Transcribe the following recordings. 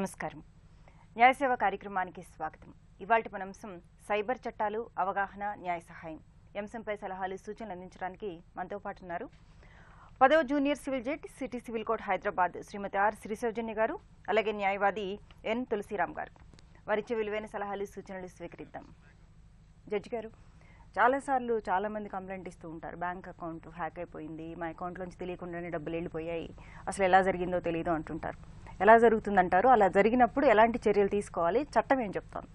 నమస్కారం. న్యాయ సేవ కార్యక్రమానికి స్వాగతం. ఇవాల్టి మన అంశం సైబర్ చట్టాలు, అవగాహన, న్యాయ సహాయం. అంశంపై సలహాలు, సూచనలు అందించడానికి మనతో పాటు ఉన్నారు 10వ junior civil judge, city civil court Hyderabad Shrimati R Sri Soujanya garu, అలాగే న్యాయవాది ఎన్ తులసిరామ్ గారు. వారిచ్చే విలువైన సలహాలు, సూచనలు స్వీకరిద్దాం. జడ్జి గారు, చాలాసార్లు చాలామంది కంప్లైంట్ ఇస్తూ ఉంటారు, బ్యాంక్ అకౌంట్ హ్యాక్ అయిపోయింది, మా అకౌంట్లోంచి తెలియకుండానే డబ్బులు వెళ్ళిపోయాయి, అసలు ఎలా జరిగిందో తెలియదు అంటుంటారు. ఎలా జరుగుతుందంటారు? అలా జరిగినప్పుడు ఎలాంటి చర్యలు తీసుకోవాలి? చట్టం ఏం చెప్తాను?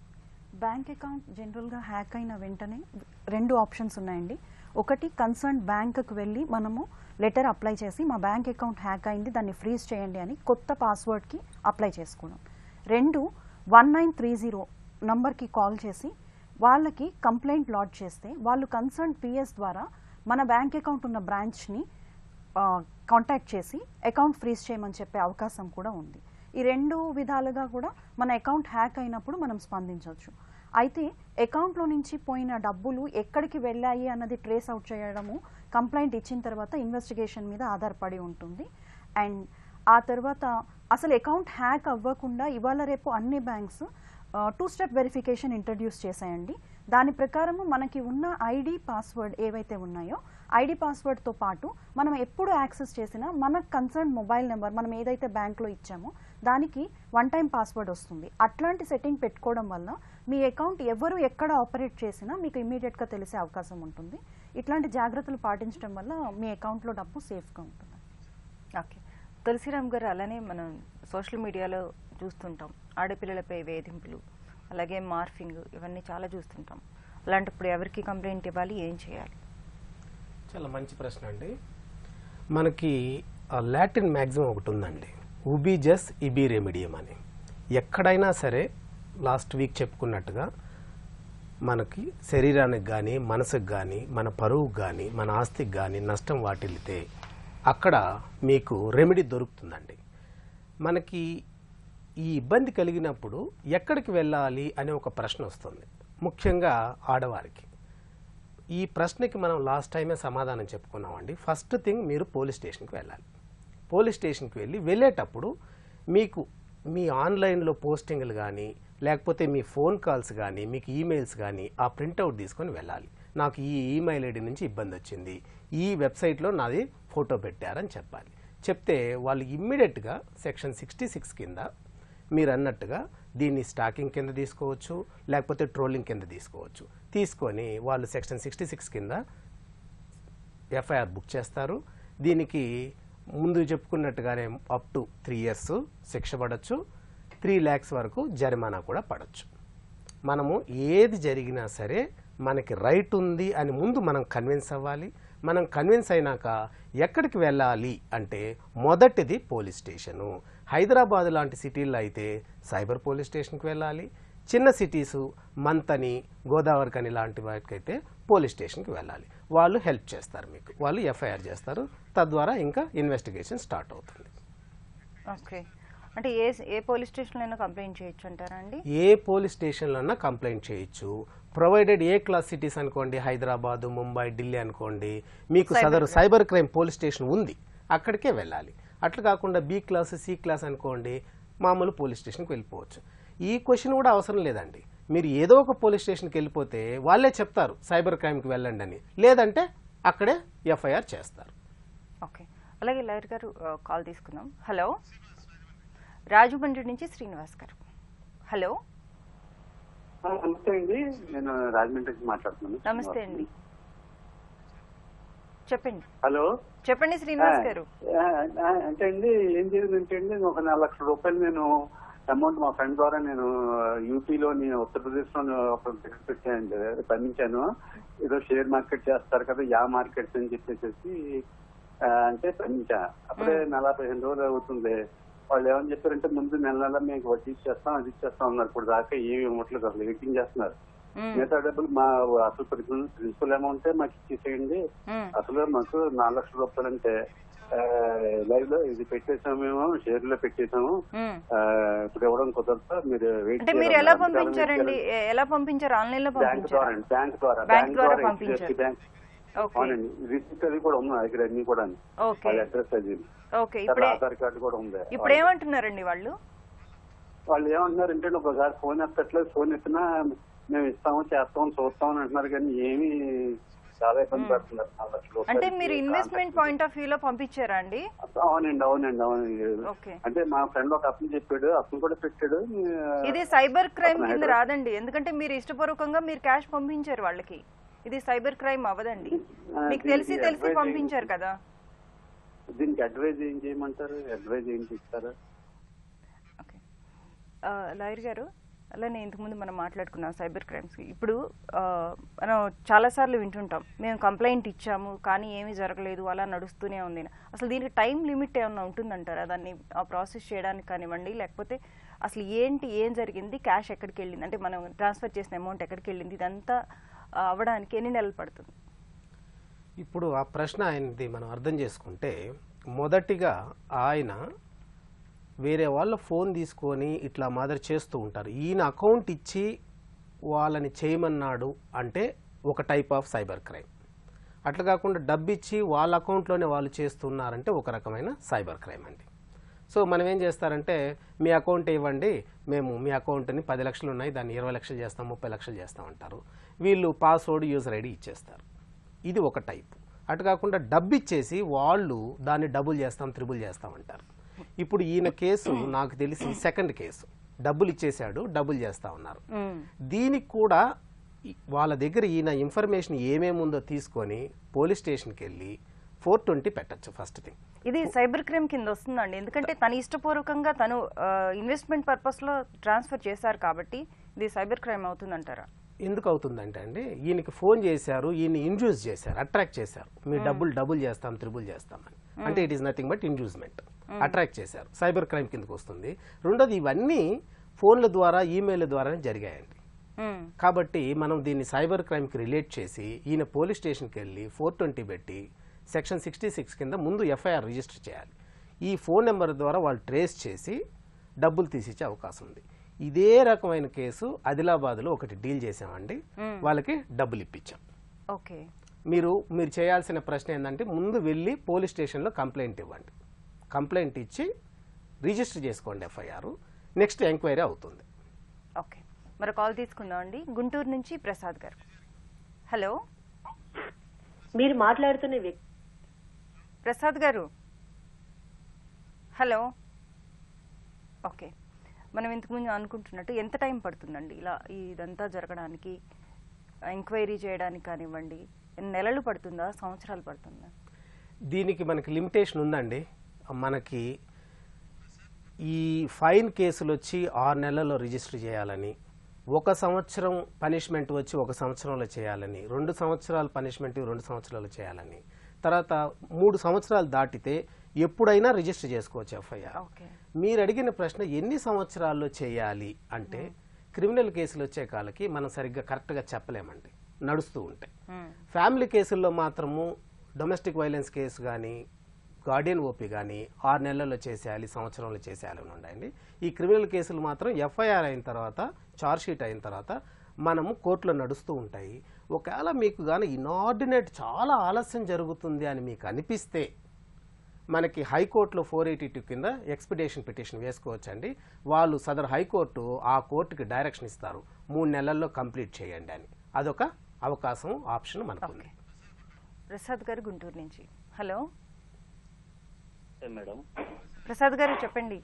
బ్యాంక్ అకౌంట్ జనరల్గా హ్యాక్ అయిన వెంటనే రెండు ఆప్షన్స్ ఉన్నాయండి. ఒకటి, కన్సర్న్ బ్యాంకుకు వెళ్ళి మనము లెటర్ అప్లై చేసి మా బ్యాంక్ అకౌంట్ హ్యాక్ అయింది, దాన్ని ఫ్రీజ్ చేయండి అని కొత్త పాస్వర్డ్కి అప్లై చేసుకున్నాం. రెండు, 1930 నంబర్కి కాల్ చేసి వాళ్ళకి కంప్లైంట్ లాడ్జ్ చేస్తే వాళ్ళు కన్సర్న్ పిఎస్ ద్వారా మన బ్యాంక్ అకౌంట్ ఉన్న బ్రాంచ్ని కాంటాక్ట్ చేసి అకౌంట్ ఫ్రీజ్ చేయమని చెప్పే అవకాశం కూడా ఉంది. ఈ రెండు విధాలుగా కూడా మన అకౌంట్ హ్యాక్ అయినప్పుడు మనం స్పందించవచ్చు. అయితే అకౌంట్లో నుంచి పోయిన డబ్బులు ఎక్కడికి వెళ్ళాయి అన్నది ట్రేస్ అవుట్ చేయడము కంప్లైంట్ ఇచ్చిన తర్వాత ఇన్వెస్టిగేషన్ మీద ఆధారపడి ఉంటుంది. అండ్ ఆ తర్వాత అసలు అకౌంట్ హ్యాక్ అవ్వకుండా ఇవాళ రేపు అన్ని బ్యాంక్స్ 2-స్టెప్ వెరిఫికేషన్ ఇంట్రడ్యూస్ చేశాయండి. దాని ప్రకారము మనకి ఉన్న ఐడి పాస్వర్డ్ ఏవైతే ఉన్నాయో ఐడి పాస్వర్డ్తో పాటు మనం ఎప్పుడు యాక్సెస్ చేసినా మన కన్సర్న్ మొబైల్ నెంబర్ మనం ఏదైతే బ్యాంక్లో ఇచ్చామో దానికి 1 టైం పాస్వర్డ్ వస్తుంది. అట్లాంటి సెట్టింగ్ పెట్టుకోవడం వల్ల మీ అకౌంట్ ఎవరు ఎక్కడ ఆపరేట్ చేసినా మీకు ఇమీడియట్గా తెలిసే అవకాశం ఉంటుంది. ఇట్లాంటి జాగ్రత్తలు పాటించడం వల్ల మీ అకౌంట్లో డబ్బు సేఫ్గా ఉంటుంది. ఓకే తులసిరామ్ గారు, అలానే మనం సోషల్ మీడియాలో చూస్తుంటాం ఆడపిల్లలపై వేధింపులు, అలాగే మార్ఫింగ్, ఇవన్నీ చాలా చూస్తుంటాం. అలాంటప్పుడు ఎవరికి కంప్లైంట్ ఇవ్వాలి, ఏం చేయాలి? చాలా మంచి ప్రశ్న అండి. మనకి లాటిన్ మ్యాక్సిమం ఒకటి ఉందండి, ఉబి జస్ ఇబి రెమిడియం అని. ఎక్కడైనా సరే లాస్ట్ వీక్ చెప్పుకున్నట్టుగా మనకి శరీరానికి కానీ మనసుకు కానీ మన పరువుకు కానీ మన ఆస్తికి కానీ నష్టం వాటిల్లితే అక్కడ మీకు రెమెడీ దొరుకుతుందండి. మనకి ఈ ఇబ్బంది కలిగినప్పుడు ఎక్కడికి వెళ్ళాలి అనే ఒక ప్రశ్న వస్తుంది, ముఖ్యంగా ఆడవారికి. ఈ ప్రశ్నకి మనం లాస్ట్ టైమే సమాధానం చెప్పుకున్నామండి. ఫస్ట్ థింగ్, మీరు పోలీస్ స్టేషన్కి వెళ్ళాలి. పోలీస్ స్టేషన్కి వెళ్ళేటప్పుడు మీకు మీ ఆన్లైన్లో పోస్టింగ్లు కానీ లేకపోతే మీ ఫోన్ కాల్స్ కానీ మీకు ఈమెయిల్స్ కానీ ఆ ప్రింట్అవుట్ తీసుకొని వెళ్ళాలి. నాకు ఈ ఈమెయిల్ ఐడి నుంచి ఇబ్బంది వచ్చింది, ఈ వెబ్సైట్లో నాది ఫోటో పెట్టారని చెప్పాలి. చెప్తే వాళ్ళు ఇమ్మీడియట్గా సెక్షన్ 66 కింద మీరు అన్నట్టుగా దీన్ని స్టాకింగ్ కింద తీసుకోవచ్చు, లేకపోతే ట్రోలింగ్ కింద తీసుకోవచ్చు. తీసుకొని వాళ్ళు సెక్షన్ 66 కింద ఎఫ్ఐఆర్ బుక్ చేస్తారు. దీనికి ముందు చెప్పుకున్నట్టుగానే అప్ టు 3 years శిక్ష పడవచ్చు, 3 lakhs వరకు జరిమానా కూడా పడవచ్చు. మనము ఏది జరిగినా సరే మనకి రైట్ ఉంది అని ముందు మనం కన్విన్స్ అవ్వాలి. మనం కన్విన్స్ అయినాక ఎక్కడికి వెళ్ళాలి అంటే మొదటిది పోలీస్ స్టేషను. హైదరాబాద్ లాంటి సిటీల్లో అయితే సైబర్ పోలీస్ స్టేషన్కి వెళ్ళాలి. చిన్న సిటీసు మంతని, గోదావరికని లాంటి వాటికైతే పోలీస్ స్టేషన్కి వెళ్ళాలి. వాళ్ళు హెల్ప్ చేస్తారు, మీకు వాళ్ళు ఎఫ్ఐఆర్ చేస్తారు. తద్వారా ఇంకా ఇన్వెస్టిగేషన్ స్టార్ట్ అవుతుంది. ఓకే, అంటే ఏ పోలీస్ స్టేషన్లో అయినా కంప్లైంట్ చేయొచ్చు అంటారా అండి? ఏ పోలీస్ స్టేషన్లో అయినా కంప్లైంట్ చేయొచ్చు, ప్రొవైడెడ్ ఏ క్లాస్ సిటీస్ అనుకోండి, హైదరాబాద్, ముంబై, ఢిల్లీ అనుకోండి, మీకు సైబర్ క్రైమ్ పోలీస్ స్టేషన్ ఉంది, అక్కడికే వెళ్ళాలి. అట్లా కాకుండా బి క్లాస్, సి క్లాస్ అనుకోండి, మామూలు పోలీస్ స్టేషన్కి వెళ్ళిపోవచ్చు. ఈ క్వశ్చన్ కూడా అవసరం లేదండి. మీరు ఏదో ఒక పోలీస్ స్టేషన్కి వెళ్ళిపోతే వాళ్ళే చెప్తారు సైబర్ క్రైమ్కి వెళ్ళండి అని, లేదంటే అక్కడే ఎఫ్ఐఆర్ చేస్తారు. ఓకే, అలాగే లాయర్ గారు కాల్ తీసుకుందాం. హలో, రాజమండ్రి నుంచి శ్రీనివాస్ గారు. హలో. నమస్తే అండి, నేను రాజమండ్రి నుంచి మాట్లాడుతున్నాను. నమస్తే అండి, చెప్పండి. హలో, చెప్పండి శ్రీనివాస్ గారు. అంటే అండి ఏం జరిగిందంటే అండి, ఒక 4 లక్షల రూపాయలు నేను అమౌంట్ మా ఫ్రెండ్ ద్వారా నేను యూపీలో ఉత్తరప్రదేశ్ లో ఒక పెట్టాను, పండించాను. ఏదో షేర్ మార్కెట్ చేస్తారు కదా, యా మార్కెట్స్ అని చెప్పేసి అంటే పండించా. అప్పుడే 40-15 రోజులు అవుతుంది. వాళ్ళు ఏమని చెప్పారంటే ముందు నెల మీకు వడ్డీ ఇచ్చేస్తాం, అది ఇచ్చేస్తాం అన్నారు. ఇప్పుడు దాకా ఏమి ఇవ్వట్లేదు, అసలు వెయిటింగ్ చేస్తున్నారు. మిగతా డబ్బులు మా అసలు ప్రిన్సిపల్ అమౌంట్ మాకు ఇచ్చేసేయండి. అసలు మాకు 4 లక్షల రూపాయలు అంటే లైవ్ లో ఇది పెట్టేసాము, మేము షేర్ లో పెట్టేసాము, ఇప్పుడు ఇవ్వడం కుదరదు, మీరు వెయిట్. మీరు ఎలా పంపించారండి? ఎలా పంపించారు? ఆన్లైన్ లో పంపించారు? బ్యాంక్ ద్వారా పంపించారు. అవునండి, రిసిప్ట్ అది కూడా ఉంది నా దగ్గర, అన్ని కూడా అడ్రస్ అది, ఆధార్ కార్డు కూడా ఉంది. ఇప్పుడు ఏమంటున్నారండి వాళ్ళు? వాళ్ళు ఏమంటున్నారంటే ఒకసారి ఫోన్ ఎత్తట్లేదు, ఫోన్ ఎత్తినా మేము ఇస్తాము చేస్తాము చూస్తాం అని అంటున్నారు, కానీ ఏమీ చాలా ఇబ్బంది పడుతున్నారు. 4 లక్షల రూపాయలు. అంటే మీరు ఇన్వెస్ట్మెంట్ పాయింట్ ఆఫ్ వ్యూలో పంపించారా అండి? అవునండి అవునండి అవును. ఓకే. అంటే మా ఫ్రెండ్ ఒక అతను చెప్పాడు, అతను కూడా పెట్టాడు. ఇది సైబర్ క్రైమ్ కింద రాదండి, ఎందుకంటే మీరు ఇష్టపూర్వకంగా మీరు క్యాష్ పంపించారు వాళ్ళకి. ఇది సైబర్ క్రైమ్ అవ్వదండి, మీకు తెలిసి పంపించారు కదా. దీనికి అడ్వైజ్ ఏం చేయమంటారు? అడ్వైజ్ ఏం ఇస్తారు? ఓకే లాయర్ గారు, అలానే ఇంతకుముందు మనం మాట్లాడుకున్నాం సైబర్ క్రైమ్స్కి. ఇప్పుడు మనం చాలాసార్లు వింటుంటాం, మేము కంప్లైంట్ ఇచ్చాము కానీ ఏమీ జరగలేదు, అలా నడుస్తూనే ఉంది. అసలు దీనికి టైం లిమిట్ ఏమన్నా ఉంటుందంటారా దాన్ని ప్రాసెస్ చేయడానికి కానివ్వండి, లేకపోతే అసలు ఏం జరిగింది, క్యాష్ ఎక్కడికి వెళ్ళింది, అంటే మనం ట్రాన్స్ఫర్ చేసిన అమౌంట్ ఎక్కడికి వెళ్ళింది, ఇదంతా అవ్వడానికి ఎన్ని నెలలు పడుతుంది? ఇప్పుడు ఆ ప్రశ్న ఆయనది మనం అర్థం చేసుకుంటే, మొదటిగా ఆయన వేరే వాళ్ళ ఫోన్ తీసుకొని ఇట్లా మాదిరి చేస్తూ ఉంటారు. ఈయన అకౌంట్ ఇచ్చి వాళ్ళని చేయమన్నాడు అంటే ఒక టైప్ ఆఫ్ సైబర్ క్రైమ్. అట్లా కాకుండా డబ్బు ఇచ్చి వాళ్ళ అకౌంట్లోనే వాళ్ళు చేస్తున్నారంటే ఒక రకమైన సైబర్ క్రైమ్ అండి. సో మనం ఏం చేస్తారంటే, మీ అకౌంట్ ఇవ్వండి, మేము మీ అకౌంట్ని 10 లక్షలు ఉన్నాయి దాన్ని 20 లక్షలు చేస్తాం, 30 లక్షలు చేస్తాం అంటారు. వీళ్ళు పాస్వర్డ్ యూజర్ ఐడి ఇచ్చేస్తారు. ఇది ఒక టైపు. అటు కాకుండా డబ్బు ఇచ్చేసి వాళ్ళు దాన్ని డబుల్ చేస్తాం, త్రిబుల్ చేస్తాం అంటారు. ఇప్పుడు ఈయన కేసు నాకు తెలిసి సెకండ్ కేసు, డబ్బులు ఇచ్చేసాడు, డబుల్ చేస్తా ఉన్నారు. దీనికి కూడా వాళ్ళ దగ్గర ఈయన ఇన్ఫర్మేషన్ ఏమేమి ఉందో తీసుకొని పోలీస్ స్టేషన్కి వెళ్ళి 420 పెట్టచ్చు ఫస్ట్ థింగ్. ఇది సైబర్ క్రైమ్ కింద వస్తుందండి, ఎందుకంటే తను ఇష్టపూర్వకంగా తను ఇన్వెస్ట్మెంట్ పర్పస్ లో ట్రాన్స్ఫర్ చేశారు కాబట్టి ఇది సైబర్ క్రైమ్ అవుతుందంటారా? ఎందుకు అవుతుందంటే అండి, ఈయనకి ఫోన్ చేశారు, ఈయన ఇండ్యూస్ చేశారు, అట్రాక్ట్ చేశారు, మీ డబుల్ చేస్తాం, త్రిబుల్ చేస్తామని. అంటే it is nothing but inducement, attract చేశారు, సైబర్ క్రైమ్ కిందకు వస్తుంది. రెండోది, ఇవన్నీ ఫోన్ల ద్వారా ఈమెయిల్ ద్వారానే జరిగాయండి. కాబట్టి మనం దీన్ని సైబర్ క్రైమ్కి రిలేట్ చేసి ఈయన పోలీస్ స్టేషన్కి వెళ్ళి 420 పెట్టి సెక్షన్ 66 కింద ముందు ఎఫ్ఐఆర్ రిజిస్టర్ చేయాలి. ఈ ఫోన్ నెంబర్ ద్వారా వాళ్ళు ట్రేస్ చేసి డబ్బులు తీసిచ్చే అవకాశం ఉంది. ఇదే రకమైన కేసు ఆదిలాబాద్లో ఒకటి డీల్ చేసామండి, వాళ్ళకి డబ్బులు ఇప్పించాం. ఓకే. మీరు చేయాల్సిన ప్రశ్న ఏంటంటే, ముందు వెళ్ళి పోలీస్ స్టేషన్లో కంప్లైంట్ ఇవ్వండి, కంప్లైంట్ ఇచ్చి రిజిస్టర్ చేసుకోండి ఎఫ్ఐఆర్, నెక్స్ట్ ఎంక్వైరీ అవుతుంది. ఓకే, మరి కాల్ తీసుకుందాం అండి. గుంటూరు నుంచి ప్రసాద్ గారు. హలో, మీరు మాట్లాడుతున్న వ్యక్తి ప్రసాద్ గారు. హలో. ఓకే, మనం ఇంతకుముందు అనుకుంటున్నట్టు ఎంత టైం పడుతుందండి ఇలా ఇదంతా జరగడానికి, ఎంక్వైరీ చేయడానికి కానివ్వండి? నెలలు పడుతుందా, సంవత్సరాలు పడుతుందా? దీనికి మనకి లిమిటేషన్ ఉందండి. మనకి ఈ ఫైన్ కేసులు వచ్చి 6 నెలల్లో రిజిస్టర్ చేయాలని, 1 సంవత్సరం పనిష్మెంట్ వచ్చి 1 సంవత్సరంలో చేయాలని, 2 సంవత్సరాలు పనిష్మెంట్ 2 సంవత్సరాలు చేయాలని, తర్వాత 3 సంవత్సరాలు దాటితే ఎప్పుడైనా రిజిస్టర్ చేసుకోవచ్చు ఎఫ్ఐఆర్. మీరు అడిగిన ప్రశ్న ఎన్ని సంవత్సరాల్లో చేయాలి అంటే, క్రిమినల్ కేసులు వచ్చే కాలకి మనం సరిగ్గా కరెక్ట్గా చెప్పలేమండి, నడుస్తూ ఉంటాయి. ఫ్యామిలీ కేసుల్లో మాత్రము డొమెస్టిక్ వైలెన్స్ కేసు కానీ గార్డియన్ ఓపీ కానీ 6 నెలల్లో చేసేయాలి, సంవత్సరంలో చేసేయాలని ఉన్నాయండి. ఈ క్రిమినల్ కేసులు మాత్రం ఎఫ్ఐఆర్ అయిన తర్వాత, ఛార్జ్ షీట్ అయిన తర్వాత మనము కోర్టులో నడుస్తూ ఉంటాయి. ఒకవేళ మీకు కానీ ఇనార్డినేట్ చాలా ఆలస్యం జరుగుతుంది అని మీకు అనిపిస్తే, మనకి హైకోర్టులో 482 కింద ఎక్స్పెడిషన్ పిటిషన్ వేసుకోవచ్చండి. వాళ్ళు సదరు హైకోర్టు ఆ కోర్టుకి డైరెక్షన్ ఇస్తారు, 3 నెలల్లో కంప్లీట్ చేయండి అని. అదొక అవకాశం, ఆప్షన్ మనకు ఉంది. ప్రసాద్ గారు గుంటూరు నుంచి. Hello madam. ప్రసాద్ గారు చెప్పండి.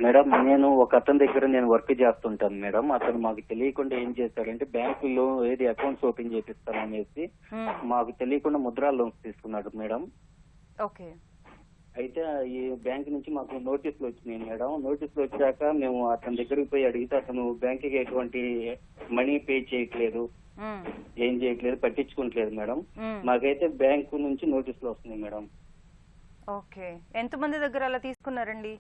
మేడం, నేను ఒక అతని దగ్గర వర్క్ చేస్తుంటాను మేడం. అతను మాకు తెలియకుండా ఏం చేశాడంటే, బ్యాంకులో ఏది అకౌంట్స్ ఓపెన్ చేపిస్తాననేసి మాకు తెలియకుండా ముద్రా లోన్స్ తీసుకున్నాడు మేడం. ఓకే. అయితే ఈ బ్యాంక్ నుంచి మాకు నోటీసులు వచ్చినాయి మేడం. నోటీసులు వచ్చాక మేము అతని దగ్గరికి పోయి అడిగితే, అతను బ్యాంక్ కి ఎటువంటి మనీ పే చేయట్లేదు, ఏం చేయట్లేదు, పట్టించుకోవట్లేదు మేడం. మాకైతే బ్యాంకు నుంచి నోటీసులు వస్తున్నాయి మేడం. ఓకే, ఎంతమంది దగ్గర అలా తీసుకున్నారండి?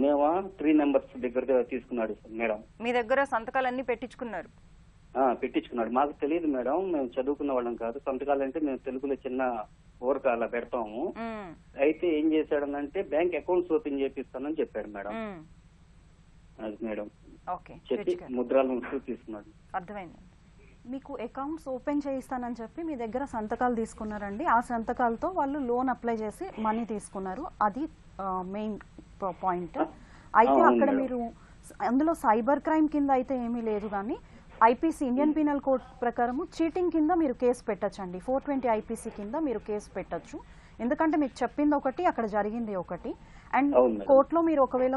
మేము 3 మెంబర్స్ దగ్గర తీసుకున్నాడు మేడం. మీ దగ్గర సంతకాలన్నీ పెట్టించుకున్నారు? పెట్టించుకున్నాడు. మాకు తెలియదు మేడం, మేము చదువుకున్న వాళ్ళం కాదు. సంతకాలంటే మేము తెలుగులో చిన్న ఊరక అలా పెడతాము. అయితే ఏం చేశాడనంటే, బ్యాంక్ అకౌంట్స్ ఓపెన్ చేపిస్తానని చెప్పాడు మేడం. అది మేడం చెప్పి ముద్రాలు తీసుకున్నాడు. అర్థమైంది. మీకు అకౌంట్స్ ఓపెన్ చేయిస్తానని చెప్పి మీ దగ్గర సంతకాలు తీసుకున్నారండి. ఆ సంతకాలతో వాళ్ళు లోన్ అప్లై చేసి మనీ తీసుకున్నారు. అది మెయిన్ పాయింట్. అయితే అక్కడ మీరు అందులో సైబర్ క్రైమ్ కింద అయితే ఏమీ లేదు, కానీ ఐపీసీ ఇండియన్ పీనల్ కోడ్ ప్రకారము చీటింగ్ కింద మీరు కేసు పెట్టచ్చండి. 420 ఐపీసీ కింద మీరు కేసు పెట్టచ్చు. ఎందుకంటే మీకు చెప్పింది ఒకటి, అక్కడ జరిగింది ఒకటి. అండ్ కోర్టులో మీరు ఒకవేళ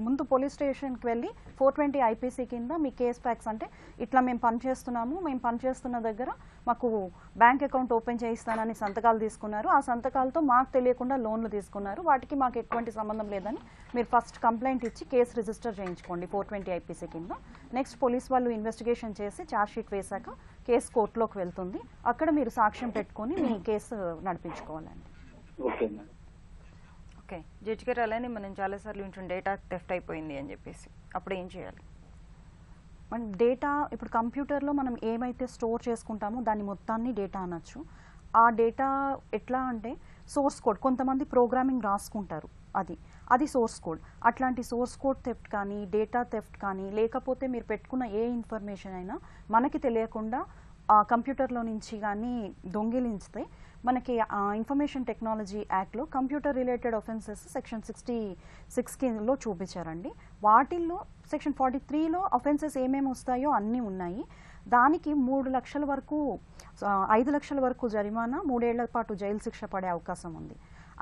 ముందు పోలీస్ స్టేషన్కి వెళ్ళి 420 ఐపీసీ కింద మీ కేస్ ఫ్యాక్స్, అంటే ఇట్లా మేము పనిచేస్తున్నాము, మేము పనిచేస్తున్న దగ్గర మాకు బ్యాంక్ అకౌంట్ ఓపెన్ చేయిస్తానని సంతకాలు తీసుకున్నారు, ఆ సంతకాలతో మాకు తెలియకుండా లోన్లు తీసుకున్నారు, వాటికి మాకు ఎటువంటి సంబంధం లేదని మీరు ఫస్ట్ కంప్లైంట్ ఇచ్చి కేసు రిజిస్టర్ చేయించుకోండి 420 ఐపీసీ కింద. నెక్స్ట్ పోలీస్ వాళ్ళు ఇన్వెస్టిగేషన్ చేసి ఛార్జ్ షీట్ వేశాక కేసు కోర్టులోకి వెళ్తుంది. అక్కడ మీరు సాక్ష్యం పెట్టుకొని మీ కేసు నడిపించుకోవాలండి. Okay madam. Okay judge garu, అలానే మనం చాలాసార్లు వింటున్న డేటా థెఫ్ట్ అయిపోయింది అని చెప్పేసి, అప్పుడు ఏం చేయాలి? మన డేటా ఇప్పుడు కంప్యూటర్లో మనం ఏమైతే స్టోర్ చేసుకుంటామో దాన్ని మొత్తాన్ని డేటా అనొచ్చు. ఆ డేటా ఎట్లా అంటే సోర్స్ కోడ్, కొంతమంది ప్రోగ్రామింగ్ రాసుకుంటారు, అది సోర్స్ కోడ్. అట్లాంటి సోర్స్ కోడ్ థెఫ్ట్ కానీ డేటా థెఫ్ట్ కానీ, లేకపోతే మీరు పెట్టుకున్న ఏ ఇన్ఫర్మేషన్ అయినా మనకి తెలియకుండా ఆ కంప్యూటర్లో నుంచి కానీ దొంగిలించితే మనకి ఇన్ఫర్మేషన్ టెక్నాలజీ యాక్ట్లో కంప్యూటర్ రిలేటెడ్ ఒఫెన్సెస్ సెక్షన్ 66లో చూపించారండి. వాటిల్లో సెక్షన్ 43లో ఒఫెన్సెస్ ఏమేమి వస్తాయో అన్నీ ఉన్నాయి. దానికి 3 లక్షల వరకు 5 లక్షల వరకు జరిమానా, 3 ఏళ్ల పాటు జైలు శిక్ష పడే అవకాశం ఉంది.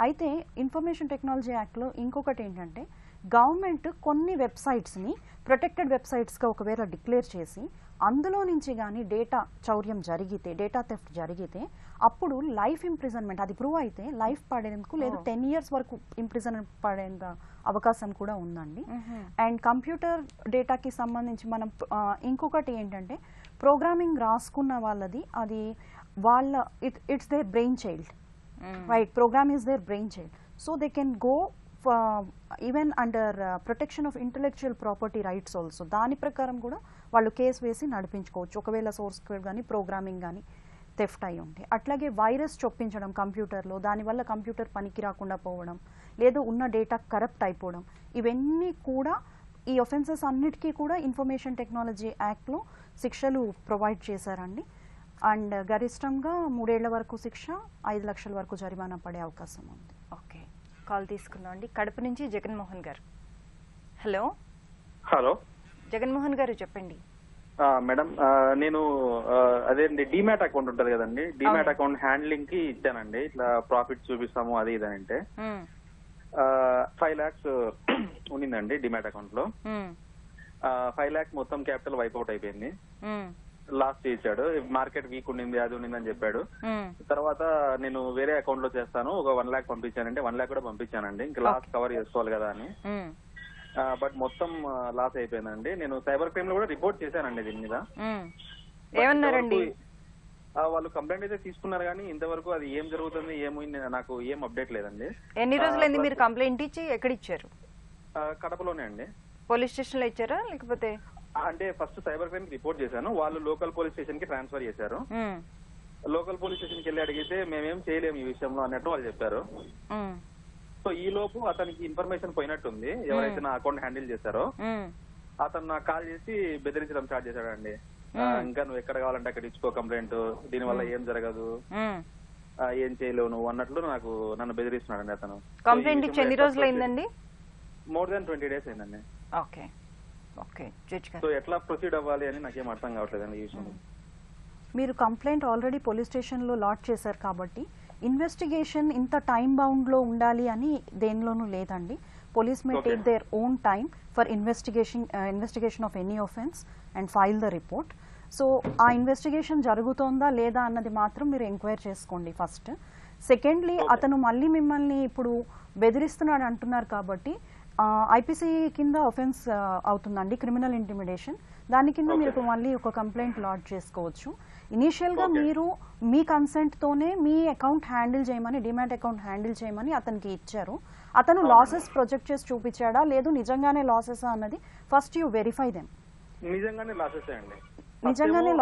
అయితే ఇన్ఫర్మేషన్ టెక్నాలజీ యాక్ట్లో ఇంకొకటి ఏంటంటే, గవర్నమెంట్ కొన్ని వెబ్సైట్స్ని ప్రొటెక్టెడ్ వెబ్సైట్స్గా ఒకవేళ డిక్లేర్ చేసి అందులో నుంచి కానీ డేటా చౌర్యం జరిగితే, డేటా థెఫ్ట్ జరిగితే, అప్పుడు లైఫ్ ఇంప్రిజన్మెంట్, అది ప్రూవ్ అయితే లైఫ్ పడేందుకు లేదు 10 years వరకు ఇంప్రిజన్మెంట్ పడే అవకాశం కూడా ఉందండి. అండ్ కంప్యూటర్ డేటాకి సంబంధించి మనం ఇంకొకటి ఏంటంటే, ప్రోగ్రామింగ్ రాసుకున్న వాళ్ళది అది వాళ్ళ it's their brainchild, right? Program is their brainchild. So they can go even under protection of intellectual property rights also. దాని ప్రకారం కూడా వాళ్ళు కేసు వేసి నడిపించుకోవచ్చు ఒకవేళ సోర్స్ కోడ్ కానీ ప్రోగ్రామింగ్ కానీ థెఫ్ట్ అయి ఉంటే. అట్లాగే వైరస్ చొప్పించడం కంప్యూటర్లో, దానివల్ల కంప్యూటర్ పనికి రాకుండా పోవడం, లేదు ఉన్న డేటా కరప్ట్ అయిపోవడం, ఇవన్నీ కూడా ఈ ఒఫెన్సెస్ అన్నిటికీ కూడా ఇన్ఫర్మేషన్ టెక్నాలజీ యాక్ట్లో శిక్షలు ప్రొవైడ్ చేశారండి. అండ్ గరిష్టంగా 3 ఏళ్ల వరకు శిక్ష, 5 లక్షల వరకు జరిమానా పడే అవకాశం ఉంది. ఓకే, కాల్ తీసుకుందాం అండి. కడప నుంచి జగన్మోహన్ గారు. హలో హలో జగన్మోహన్ గారు, చెప్పండి. మేడం, నేను అదే డిమాట్ అకౌంట్ ఉంటుంది కదండి, డిమాట్ అకౌంట్ హ్యాండ్లింగ్ కి ఇచ్చానండి. ఇట్లా ప్రాఫిట్ చూపిస్తాము అది ఇది అంటే 5 lakhs ఉండిందండి డిమాట్ అకౌంట్ లో. 5 lakhs మొత్తం క్యాపిటల్ వైప్అవుట్ అయిపోయింది. లాస్ట్ చేశాడు, మార్కెట్ వీక్ ఉండింది, అది ఉండిందని చెప్పాడు. తర్వాత నేను వేరే అకౌంట్ లో చేస్తాను, ఒక 1 lakh పంపించానంటే 1 lakh కూడా పంపించానండి, ఇంకా లాస్ కవర్ చేసుకోవాలి కదా అని. బట్ మొత్తం లాస్ అయిపోయిందండి. నేను సైబర్ క్రైమ్ లో కూడా రిపోర్ట్ చేశానండి దీని మీద. ఏమన్నారండి? వాళ్ళు కంప్లైంట్ అయితే తీసుకున్నారు, కానీ ఇంతవరకు అది ఏం జరుగుతుంది ఏమైంది నాకు ఏం అప్డేట్ లేదండి. ఎన్ని రోజులైంది మీరు కంప్లైంట్ ఇచ్చి? ఎక్కడ ఇచ్చారు? కడపలోనే అండి. పోలీస్ స్టేషన్ లో ఇచ్చారా లేకపోతే? అంటే ఫస్ట్ సైబర్ క్రైమ్ రిపోర్ట్ చేశాను, వాళ్ళు లోకల్ పోలీస్ స్టేషన్ కి ట్రాన్స్ఫర్ చేశారు. లోకల్ పోలీస్ స్టేషన్ కి వెళ్ళి అడిగితే మేమేం చేయలేము ఈ విషయంలో అన్నట్టు వాళ్ళు చెప్పారు. సో ఈ లోపు అతనికి ఇన్ఫర్మేషన్ పోయినట్టుంది, ఎవరైతే నా అకౌంట్ హ్యాండిల్ చేశారో అతను నాకు కాల్ చేసి బెదిరించడం స్టార్ట్ చేశాడండి. ఇంకా నువ్వు ఎక్కడ కావాలంటే అక్కడ ఇచ్చుకో కంప్లైంట్, దీని వల్ల ఏం జరగదు, ఏం చేయలేవు నువ్వు అన్నట్లు నన్ను బెదిరిస్తున్నాడండి అతను. కంప్లైంట్ ఇచ్చి ఎన్ని రోజులు అయిందండి? మోర్ దాన్ 20 days అయిందండి. Okay okay. సో ఎట్లా ప్రొసీడ్ అవ్వాలి అని నాకేం అర్థం కావట్లేదండి ఈ విషయంలో. మీరు కంప్లైంట్ ఆల్రెడీ పోలీస్ స్టేషన్లో లాడ్జ్ చేశారు కాబట్టి ఇన్వెస్టిగేషన్ ఇంత టైం బౌండ్లో ఉండాలి అని దేనిలోనూ లేదండి. Police may take their own time for investigation of any offence and file the report. So ఆ ఇన్వెస్టిగేషన్ జరుగుతోందా లేదా అన్నది మాత్రం మీరు ఎంక్వైరీ చేసుకోండి ఫస్ట్. సెకండ్లీ, అతను మళ్ళీ మిమ్మల్ని ఇప్పుడు బెదిరిస్తున్నాడు అంటున్నారు కాబట్టి ఐపీసీ కింద ఒఫెన్స్ అవుతుందండి, క్రిమినల్ ఇంటిమిడేషన్. దాని కింద మీరు మళ్ళీ ఒక కంప్లైంట్ లాడ్జ్ చేసుకోవచ్చు. ఇనీషియల్ గా మీరు మీ కన్సెంట్ తోనే మీ అకౌంట్ హ్యాండిల్ చేయమని, డిమాట్ అకౌంట్ హ్యాండిల్ చేయమని అతనికి ఇచ్చారు. అతను లాసెస్ ప్రొజెక్ట్ చేసి చూపించాడా లేదు నిజంగానే లాసెస్ అన్నది ఫస్ట్ యూ వెరిఫై దెమ్. నిజంగానే లాసెస్ అండి, నిజంగానే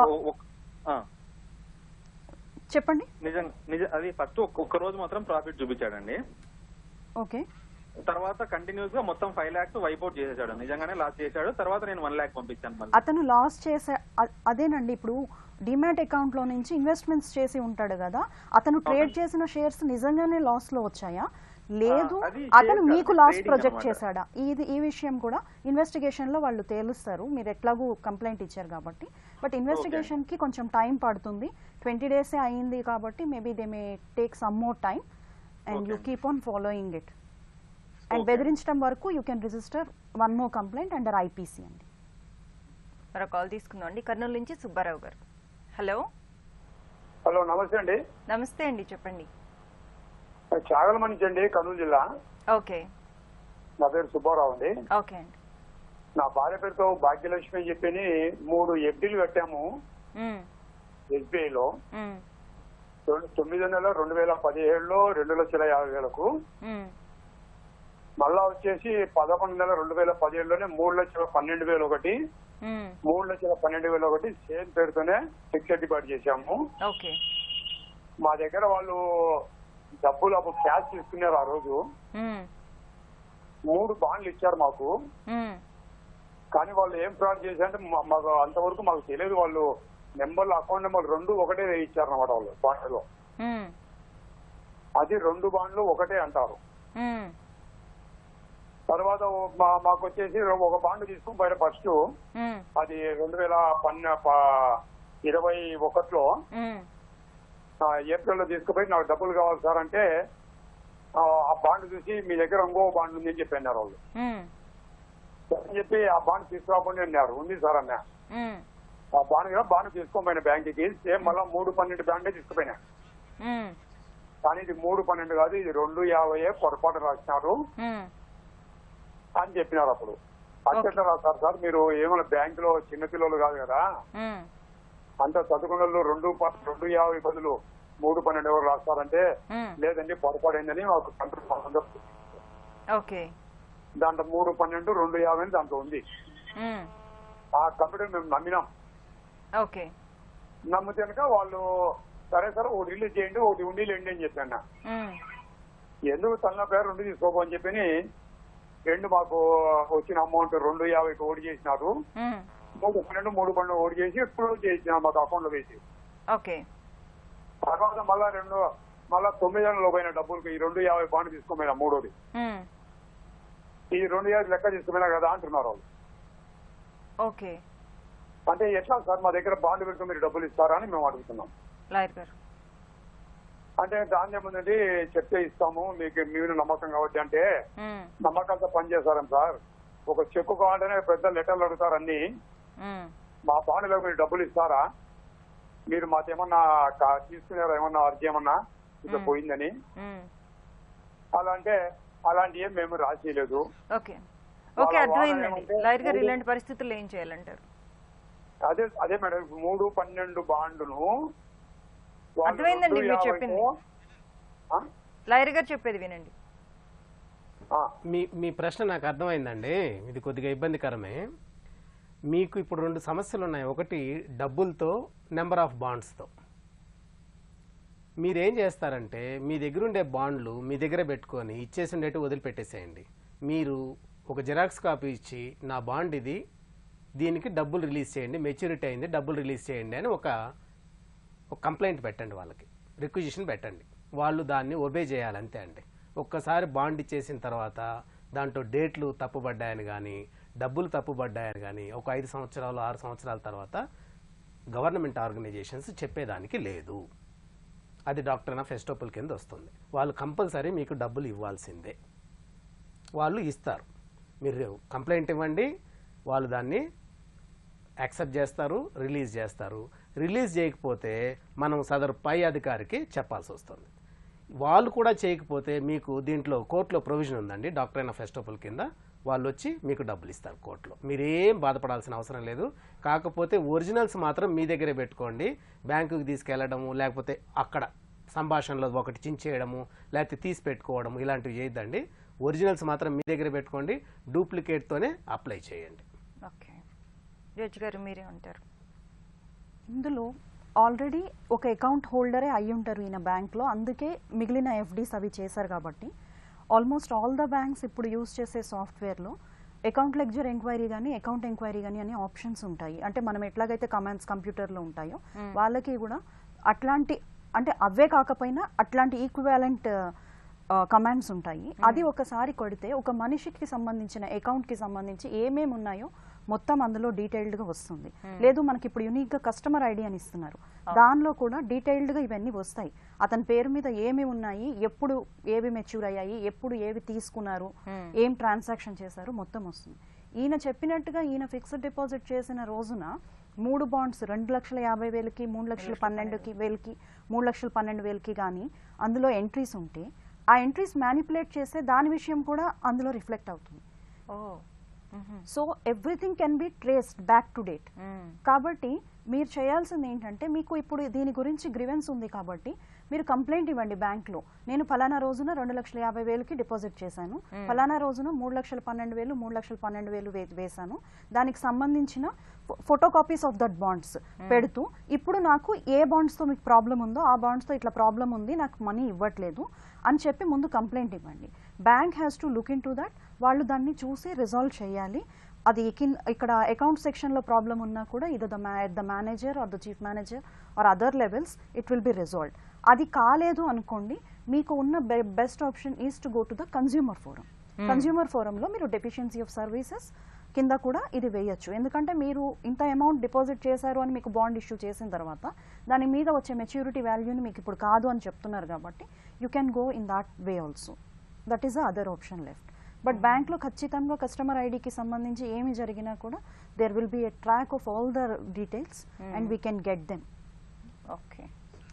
చెప్పండి. అది ఫస్ట్ ఒక్క రోజు మాత్రం ప్రాఫిట్ చూపించాడండి. ఓకే, తర్వాత కంటిన్యూస్ గా మొత్తం 5 lakhs వైప్అవుట్ చేసేసాడు, నిజంగానే లాస్ చేశాడు. తర్వాత నేను 1 lakh పంపించాను. అతను లాస్ చేసే అదేనండి, ఇప్పుడు డిమాట్ అకౌంట్ లో నుంచి ఇన్వెస్ట్మెంట్స్ చేసి ఉంటాడు కదా, అతను ట్రేడ్ చేసిన షేర్స్ నిజంగానే లాస్ లో వచ్చాయా, లేదు అది అతను share మీకు కాదు, లాస్ trading ప్రొజెక్ట్ అన్నమాట. చేశాడా ఈ విషయం కూడా ఇన్వెస్టిగేషన్ లో వాళ్ళు తేలుస్తారు. మీరు ఎట్లాగూ కంప్లైంట్ ఇచ్చారు కాబట్టి. బట్ ఇన్వెస్టిగేషన్ కి కొంచెం టైం పడుతుంది. 20 days అయింది కాబట్టి maybe they may take some more time and you keep on following it. And బెదిరించడం వరకు you can register one more complaint under IPC అండి. మరో కాల్ తీసుకుందాం అండి. కర్నూలు నుంచి సుబ్బారావు గారు. హలో హలో, నమస్తే అండి. నమస్తే అండి, చెప్పండి. చాగలమ నుంచి అండి, కర్నూలు జిల్లా. ఓకే నా పేరు సుబ్బారావు అండి. ఓకే అండి. నా భార్య పేరుతో భాగ్యలక్ష్మి అని చెప్పి 3 FDలు కట్టాము SBIలో. 9 నెల 2017లో 2,50,000. మళ్ళా వచ్చేసి 11 నెల 2017లోనే 3,12,000 ఒకటి, 3,12,000 ఒకటి సేమ్ పేరుతోనే ఫిక్స్డ్ డిపాజిట్ చేశాము. ఓకే. మా దగ్గర వాళ్ళు డబ్బులు అప్పుడు క్యాష్ తీసుకున్నారు. ఆ రోజు 3 బాండ్లు ఇచ్చారు మాకు. కానీ వాళ్ళు ఏం ఫ్రాడ్ చేశారంటే మాకు అంతవరకు మాకు తెలియదు. వాళ్ళు నెంబర్లు, అకౌంట్ నెంబర్ 2 ఒకటే ఇచ్చారు అన్నమాట వాళ్ళు బాండ్లో. అది 2 బాండ్లు ఒకటే అంటారు. తర్వాత మాకు వచ్చేసి ఒక బాండ్ తీసుకుని బయట ఫస్ట్ అది 2021లో ఏప్రిల్లో తీసుకుపోయి నాకు డబ్బులు కావాలి సార్ అంటే ఆ బాండ్ చూసి మీ దగ్గర ఇంకో బాండ్ ఉంది అని చెప్పి అన్నారు వాళ్ళు. అని చెప్పి ఆ బాండ్ తీసుకురాకుండా అన్నారు. ఉంది సార్ అన్న. ఆ బాండ్ తీసుకోపోయిన బ్యాంకుకి సేమ్ మళ్ళీ 3,12 బాండే తీసుకుపోయినా. కానీ ఇది 3,12 కాదు, ఇది 2,50 పొరపాటు రాసినారు అని చెప్పినారు. అప్పుడు అట్లా రాస్తారు సార్, మీరు ఏమైనా బ్యాంకులో చిన్నపిల్లలు కాదు కదా, అంత చదువుకున్న 2,50 బదులు 3,12 ఎవరు రాస్తారంటే లేదండి పొరపాడైందని మాకు కంట్రోల్. ఓకే. దాంట్లో 3,12, 2,50 దాంట్లో ఉంది. ఆ కంప్యూటర్ మేము నమ్మినాం. ఓకే. నమ్మితే కనుక వాళ్ళు సరే సార్ ఒకటి రిలీజ్ చేయండి, ఒకటి ఉండీలేండి అని చెప్పాను. ఎందుకు తన పేరు 2 తీసుకోపో అని చెప్పి 2 మాకు వచ్చిన అమౌంట్ 2,50 ఓడి చేసినారు. 3,12 ఓడి చేసి ఇప్పుడు చేసిన మాకు అకౌంట్ లో వేసి. ఓకే. తర్వాత మళ్ళా 9 నెలలు పోయిన డబ్బులకి ఈ 2,50 బాండ్ తీసుకోపోయినా మూడోది. ఈ 2,50 లెక్క తీసుకుపోయినా కదా అంటున్నారు వాళ్ళు. ఓకే. అంటే ఎట్లా సార్ మా దగ్గర బాండ్ పెట్టుకుని మీరు డబ్బులు ఇస్తారా అని మేము అడుగుతున్నాం. లాయర్ గారు అంటే దాని ఏముందండి, చెప్తే ఇస్తాము మీకు మీరు నమ్మకం కాబట్టి అంటే నమ్మకంతో పనిచేస్తారని సార్. ఒక చెక్కు కావాలంటేనే పెద్ద లెటర్లు అడుగుతారు అన్ని. మా బాండ్లో మీరు డబ్బులు ఇస్తారా, మీరు మాకేమన్నా తీసుకున్నారా, ఏమన్నా అర్జీ ఏమన్నా ఇట్లా పోయిందని అలా అంటే అలాంటి ఏం మేము రాసేయలేదు. ఓకే. ఓకే, అర్థమైందండి. లాయర్ గారు ఇలాంటి పరిస్థితుల్లో ఏం చేయాలంటారు? అదే మేడం 3,12 బాండును అర్థమైందండి మీరు చెప్పింది. లాయర్ గారు చెప్పేది వినండి. మీ ప్రశ్న నాకు అర్థమైందండి. ఇది కొద్దిగా ఇబ్బందికరమే. మీకు ఇప్పుడు 2 సమస్యలు ఉన్నాయి. ఒకటి డబ్బులతో, నెంబర్ ఆఫ్ బాండ్స్తో. మీరేం చేస్తారంటే మీ దగ్గర ఉండే బాండ్లు మీ దగ్గర పెట్టుకొని ఇచ్చేసిన డేట్ వదిలిపెట్టేసేయండి. మీరు ఒక జిరాక్స్ కాపీ ఇచ్చి నా బాండ్ ఇది, దీనికి డబ్బులు రిలీజ్ చేయండి, మెచ్యూరిటీ అయింది, డబ్బులు రిలీజ్ చేయండి అని ఒక కంప్లైంట్ పెట్టండి, వాళ్ళకి రిక్విజిషన్ పెట్టండి. వాళ్ళు దాన్ని ఒబే చేయాలి అంతే అండి. ఒక్కసారి బాండ్ ఇచ్చేసిన తర్వాత దాంట్లో డేట్లు తప్పుపడ్డాయని కానీ డబ్బులు తప్పుపడ్డాయని కానీ ఒక 5 సంవత్సరాలు 6 సంవత్సరాల తర్వాత గవర్నమెంట్ ఆర్గనైజేషన్స్ చెప్పేదానికి లేదు. అది డాక్టర్ ఆఫ్ ఎస్టోపుల్ కింద వస్తుంది. వాళ్ళు కంపల్సరీ మీకు డబ్బులు ఇవ్వాల్సిందే. వాళ్ళు ఇస్తారు. మీరు కంప్లైంట్ ఇవ్వండి, వాళ్ళు దాన్ని యాక్సెప్ట్ చేస్తారు, రిలీజ్ చేస్తారు. రిలీజ్ చేయకపోతే మనం సదరు పై అధికారికి చెప్పాల్సి వస్తుంది. వాళ్ళు కూడా చేయకపోతే మీకు దీంట్లో కోర్టులో ప్రొవిజన్ ఉందండి, డాక్టర్ ఆఫ్ ఎస్టోపుల్ కింద. వాళ్ళు వచ్చి మీకు డబ్బులు ఇస్తారు కోర్టులో. మీరేం బాధపడాల్సిన అవసరం లేదు. కాకపోతే ఒరిజినల్స్ మాత్రం మీ దగ్గరే పెట్టుకోండి. బ్యాంకుకి తీసుకెళ్లడము, లేకపోతే అక్కడ సంభాషణలో ఒకటి చించేయడము, లేకపోతే తీసి పెట్టుకోవడము ఇలాంటివి చేయొద్దండి. ఒరిజినల్స్ మాత్రం మీ దగ్గర పెట్టుకోండి. డూప్లికేట్తోనే అప్లై చేయండి. ఓకే. జడ్జి గారు మీరే ఉంటారు. ఇందులో ఆల్రెడీ ఒక అకౌంట్ హోల్డరే అయి ఉంటారు ఈయన బ్యాంక్లో, అందుకే మిగిలిన ఎఫ్డీస్ అవి చేశారు. కాబట్టి ఆల్మోస్ట్ ఆల్ ద బ్యాంక్స్ ఇప్పుడు యూజ్ చేసే సాఫ్ట్వేర్లో అకౌంట్ లెడ్జర్ ఎంక్వైరీ కానీ అకౌంట్ ఎంక్వైరీ కానీ అనే ఆప్షన్స్ ఉంటాయి. అంటే మనం ఎట్లాగైతే కమాండ్స్ కంప్యూటర్లో ఉంటాయో వాళ్ళకి కూడా అట్లాంటి, అంటే అవే కాకపోయినా అట్లాంటి ఈక్వాలెంట్ కమాండ్స్ ఉంటాయి. అది ఒకసారి కొడితే ఒక మనిషికి సంబంధించిన అకౌంట్కి సంబంధించి ఏమేమి ఉన్నాయో మొత్తం అందులో డీటెయిల్డ్గా వస్తుంది. లేదు మనకి ఇప్పుడు యూనిక్గా కస్టమర్ ఐడి అని ఇస్తున్నారు, దానిలో కూడా డీటెయిల్డ్గా ఇవన్నీ వస్తాయి. అతని పేరు మీద ఏమి ఉన్నాయి, ఎప్పుడు ఏవి మెచ్యూర్ అయ్యాయి, ఎప్పుడు ఏవి తీసుకున్నారు, ఏం ట్రాన్సాక్షన్ చేశారు మొత్తం వస్తుంది. ఈయన చెప్పినట్టుగా ఈయన ఫిక్స్డ్ డిపాజిట్ చేసిన రోజున 3 బాండ్స్ 2,50,000కి 3,12,000కి 3,12,000కి కానీ అందులో ఎంట్రీస్ ఉంటే ఆ ఎంట్రీస్ మ్యానిపులేట్ చేస్తే దాని విషయం కూడా అందులో రిఫ్లెక్ట్ అవుతుంది. So everything can be traced back to date. కాబట్టి మీరు చేయాల్సింది ఏంటంటే, మీకు ఇప్పుడు దీని గురించి గ్రివెన్స్ ఉంది కాబట్టి మీరు కంప్లైంట్ ఇవ్వండి బ్యాంక్లో. నేను ఫలానా రోజున 2,50,000కి డిపాజిట్ చేశాను, ఫలానా రోజున 3,12,000 3,12,000 వేశాను, దానికి సంబంధించిన photo copies of that bonds పెడుతూ, ఇప్పుడు నాకు ఏ బాండ్స్తో మీకు ప్రాబ్లం ఉందో ఆ బాండ్స్తో ఇట్లా ప్రాబ్లం ఉంది, నాకు మనీ ఇవ్వట్లేదు అని చెప్పి ముందు కంప్లైంట్ ఇవ్వండి. Bank has to look in to that. వాళ్ళు దాన్ని చూసి రిజాల్వ్ చేయాలి. అది ఇక్కడ అకౌంట్ సెక్షన్లో ప్రాబ్లం ఉన్నా కూడా ఇది the manager or the chief manager or other levels it will be resolved. అది కాలేదు అనుకోండి, మీకు ఉన్న best option is to go to the consumer forum. Consumer ఫోరంలో మీరు డెఫిషియన్సీ ఆఫ్ సర్వీసెస్ కింద కూడా ఇది వేయచ్చు. ఎందుకంటే మీరు ఇంత అమౌంట్ డిపాజిట్ చేశారు అని మీకు బాండ్ ఇష్యూ చేసిన తర్వాత దాని మీద వచ్చే మెచ్యూరిటీ వాల్యూని మీకు ఇప్పుడు కాదు అని చెప్తున్నారు కాబట్టి you can go in that way also. That is the other option left. But బ్యాంక్లో ఖచ్చితంగా కస్టమర్ ఐడికి సంబంధించి ఏమి జరిగినా కూడా there will be a track of all the details and we can get them. Okay